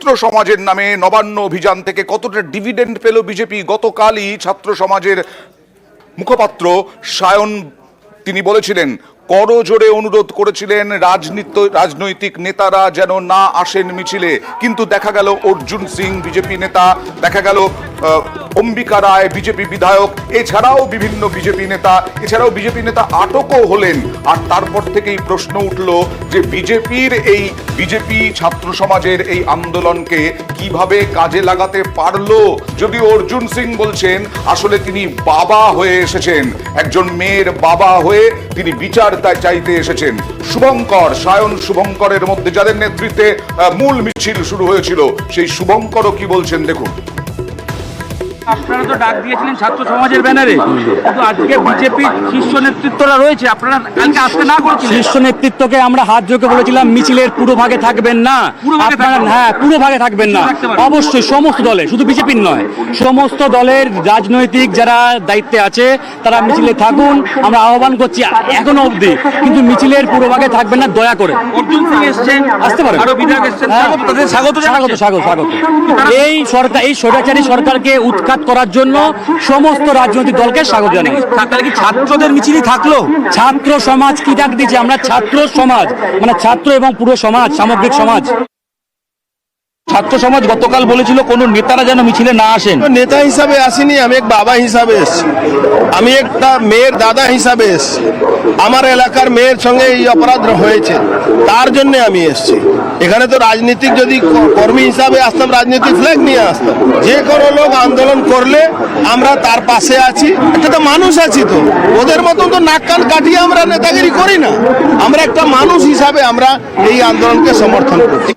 ছাত্র সমাজের নামে নবান্ন অভিযান থেকে কতটা ডিভিডেন্ড পেল বিজেপি। গতকালই ছাত্র সমাজের মুখপাত্র সায়ন তিনি বলেছিলেন, করজোড়ে অনুরোধ করেছিলেন রাজনৈতিক নেতারা যেন না আসেন মিছিলে, কিন্তু দেখা গেল অর্জুন সিং বিজেপি নেতা, দেখা গেল অম্বিকা রায় বিজেপি বিধায়ক, এছাড়াও বিভিন্ন বিজেপি নেতা আটকও হলেন। আর তারপর থেকেই প্রশ্ন উঠল যে বিজেপি ছাত্র সমাজের এই আন্দোলনকে কিভাবে কাজে লাগাতে পারলো। যদিও অর্জুন সিং বলছেন আসলে তিনি বাবা হয়ে এসেছেন, একজন মেয়ের বাবা হয়ে তিনি বিচার চাইতে এসেছেন। সায়ন শুভঙ্করের মধ্যে যাদের নেতৃত্বে মূল মিছিল শুরু হয়েছিল, সেই শুভঙ্করও কি বলছেন দেখুন। আপনারা তো ডাক দিয়েছিলেন ছাত্র সমাজের ব্যানারে, কিন্তু আজকে বিজেপির শীর্ষ নেতৃত্বরা রয়েছে, আপনারা কালকে আসতে না করেছিলেন। শীর্ষ নেতৃত্বকে আমরা হাত জোকে বলেছিলাম মিছিলের পুরো ভাগে থাকবেন না, আপনারা পুরো ভাগে থাকবেন না। অবশ্যই সমস্ত দলে, শুধু বিজেপির নয়, সমস্ত দলের রাজনৈতিক যারা দায়িত্বে আছে তারা মিছিলে থাকুন, আমরা আহ্বান করছি এখনো অবধি, কিন্তু মিছিলের পুরো ভাগে থাকবেন না দয়া করে। অর্জুন সিং এসেছেন, আসতে পারেন, আরো বিধায়ক এসেছেন, তাদের স্বাগত। এই সরকার, এই স্বৈরাচারী সরকারকে উৎখাত করার জন্য সমস্ত রাজনৈতিক দলকে স্বাগত জানাই। তাহলে কি ছাত্রদের মিছিলই থাকলো? ছাত্র সমাজ কি ডাক দিয়েছে? আমরা ছাত্র সমাজ, মানে ছাত্র এবং পুরো সমাজ, সামগ্রিক সমাজ। ছাত্র সমাজ গতকাল বলেছিল কোন নেতারা যেন মিছিলে না আসেন। নেতা হিসাবে আসিনি, আমি এক বাবা হিসাবে এসেছি, আমি একটা মেয়ের দাদা হিসাবে এসেছি। আমার এলাকার মেয়ের সঙ্গে এই অপরাধ হয়েছে, তার জন্য আমি এসেছি। এখানে তো রাজনীতিক যদি কর্মী হিসাবে আসতাম, রাজনীতিক ফ্ল্যাগ নিয়ে আসতাম। যে কোনো লোক আন্দোলন করলে আমরা তার পাশে আছি, একটা তো মানুষ আছি, তো ওদের মতন তো নাক কান কাটিয়ে আমরা নেতাগিরি করি না। আমরা একটা মানুষ হিসাবে আমরা এই আন্দোলনকে সমর্থন করছি।